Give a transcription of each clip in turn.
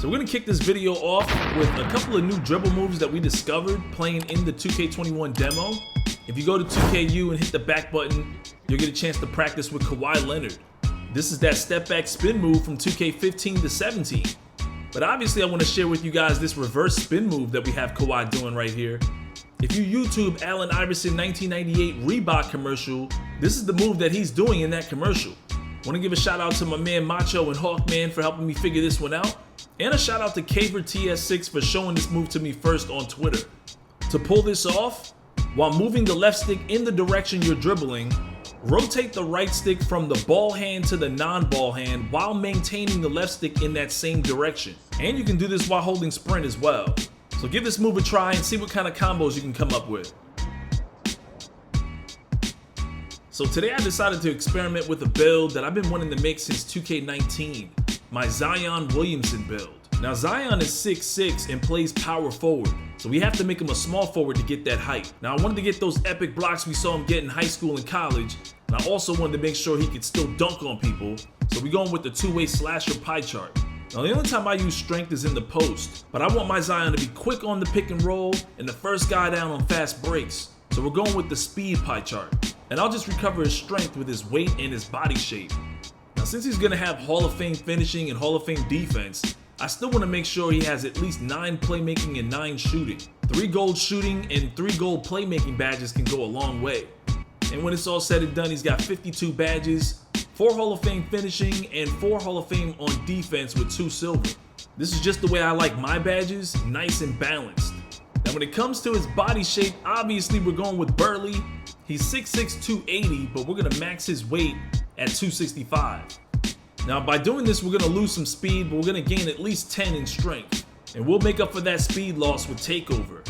So we're gonna kick this video off with a couple of new dribble moves that we discovered playing in the 2K21 demo. If you go to 2KU and hit the back button, you'll get a chance to practice with Kawhi Leonard. This is that step back spin move from 2K15 to 17. But obviously I want to share with you guys this reverse spin move that we have Kawhi doing right here. If you YouTube Allen Iverson 1998 Reebok commercial, this is the move that he's doing in that commercial. Want to give a shout out to my man Macho and Hawkman for helping me figure this one out. And a shout out to Caver TS6 for showing this move to me first on Twitter. To pull this off, while moving the left stick in the direction you're dribbling, rotate the right stick from the ball hand to the non-ball hand while maintaining the left stick in that same direction. And you can do this while holding sprint as well. So give this move a try and see what kind of combos you can come up with. So today I decided to experiment with a build that I've been wanting to make since 2K19, my Zion Williamson build. Now Zion is 6'6" and plays power forward, so we have to make him a small forward to get that height. Now I wanted to get those epic blocks we saw him get in high school and college, and I also wanted to make sure he could still dunk on people, so we're going with the two-way slasher pie chart. Now the only time I use strength is in the post, but I want my Zion to be quick on the pick and roll and the first guy down on fast breaks, so we're going with the speed pie chart. And I'll just recover his strength with his weight and his body shape. Now since he's gonna have Hall of Fame finishing and Hall of Fame defense, I still wanna make sure he has at least 9 playmaking and 9 shooting. 3 gold shooting and 3 gold playmaking badges can go a long way. And when it's all said and done, he's got 52 badges, 4 Hall of Fame finishing, and 4 Hall of Fame on defense with 2 silver. This is just the way I like my badges, nice and balanced. Now when it comes to his body shape, obviously we're going with Burley. He's 6'6", 280, but we're gonna max his weight at 265. Now by doing this, we're gonna lose some speed, but we're gonna gain at least 10 in strength. And we'll make up for that speed loss with takeover.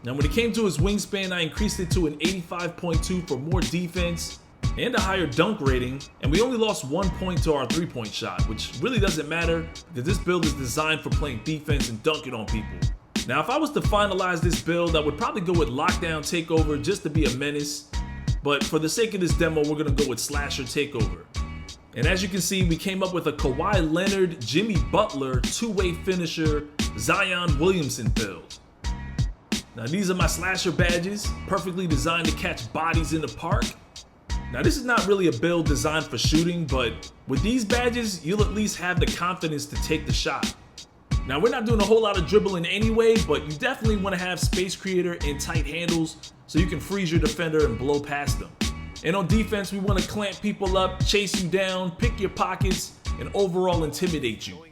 Now when it came to his wingspan, I increased it to an 85.2 for more defense and a higher dunk rating, and we only lost 1 point to our 3-point shot, which really doesn't matter because this build is designed for playing defense and dunking on people. Now if I was to finalize this build, I would probably go with lockdown takeover just to be a menace. But for the sake of this demo, we're gonna go with slasher takeover. And as you can see, we came up with a Kawhi Leonard, Jimmy Butler, two-way finisher, Zion Williamson build. Now these are my slasher badges, perfectly designed to catch bodies in the park. Now this is not really a build designed for shooting, but with these badges, you'll at least have the confidence to take the shot. Now we're not doing a whole lot of dribbling anyway, but you definitely want to have space creator and tight handles so you can freeze your defender and blow past them. And on defense, we want to clamp people up, chase you down, pick your pockets, and overall intimidate you.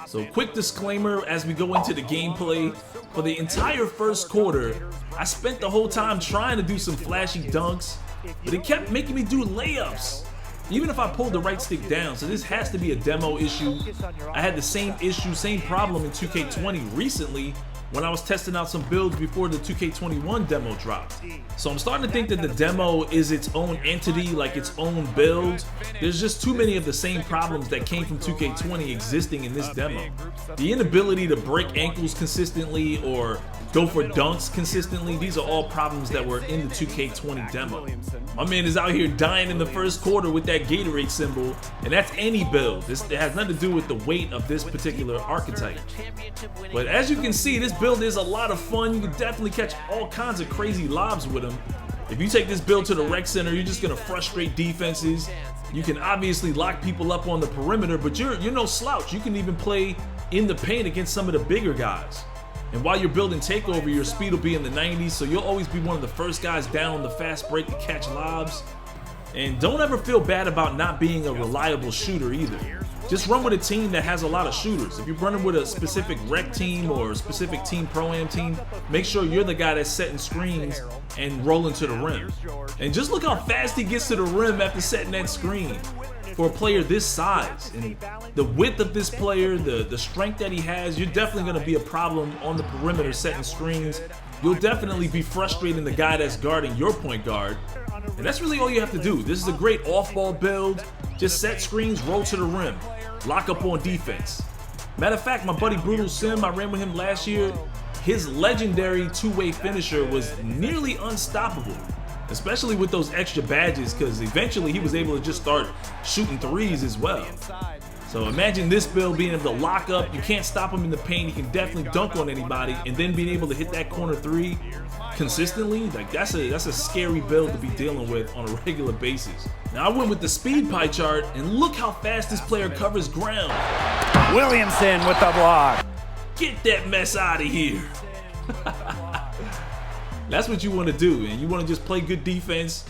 So quick disclaimer as we go into the gameplay, for the entire first quarter, I spent the whole time trying to do some flashy dunks, but it kept making me do layups. Even if I pulled the right stick down, so this has to be a demo issue. I had the same issue, same problem in 2K20 recently when I was testing out some builds before the 2K21 demo dropped. So I'm starting to think that the demo is its own entity, like its own build. There's just too many of the same problems that came from 2K20 existing in this demo. The inability to break ankles consistently or go for dunks consistently, these are all problems that were in the 2K20 demo. My man is out here dying in the first quarter with that Gatorade symbol, and that's any build. It has nothing to do with the weight of this particular archetype. But as you can see, this build is a lot of fun. You can definitely catch all kinds of crazy lobs with him. If you take this build to the rec center, you're just gonna frustrate defenses. You can obviously lock people up on the perimeter, but you're no slouch. You can even play in the paint against some of the bigger guys. And while you're building takeover, your speed will be in the 90s, so you'll always be one of the first guys down on the fast break to catch lobs. And don't ever feel bad about not being a reliable shooter either. Just run with a team that has a lot of shooters. If you're running with a specific rec team or a specific team pro-am team, make sure you're the guy that's setting screens and rolling to the rim. And just look how fast he gets to the rim after setting that screen. For a player this size and the width of this player, the strength that he has, you're definitely going to be a problem on the perimeter setting screens. You'll definitely be frustrating the guy that's guarding your point guard. And that's really all you have to do. This is a great off-ball build. Just set screens, roll to the rim, lock up on defense. Matter of fact, my buddy Brutal Sim, I ran with him last year. His legendary two-way finisher was nearly unstoppable, especially with those extra badges, because eventually he was able to just start shooting threes as well. So imagine this build being able to lock up. You can't stop him in the paint. He can definitely dunk on anybody, and then being able to hit that corner three consistently. Like that's a scary build to be dealing with on a regular basis. Now I went with the speed pie chart, and look how fast this player covers ground. Williamson with the block. Get that mess out of here. That's what you want to do, and you want to just play good defense.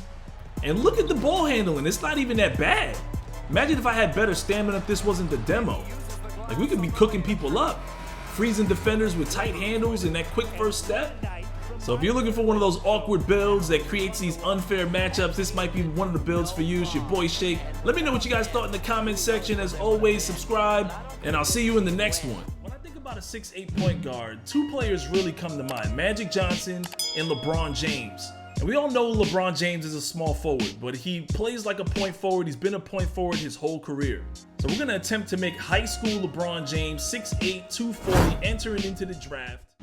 And look at the ball handling. It's not even that bad. Imagine if I had better stamina if this wasn't the demo. Like, we could be cooking people up, freezing defenders with tight handles and that quick first step. So if you're looking for one of those awkward builds that creates these unfair matchups, this might be one of the builds for you. It's your boy Shake. Let me know what you guys thought in the comment section. As always, subscribe, and I'll see you in the next one. When I think about a 6'8" point guard, two players really come to mind: Magic Johnson and LeBron James. And we all know LeBron James is a small forward, but he plays like a point forward. He's been a point forward his whole career. So we're going to attempt to make high school LeBron James 6'8", 240, entering into the draft.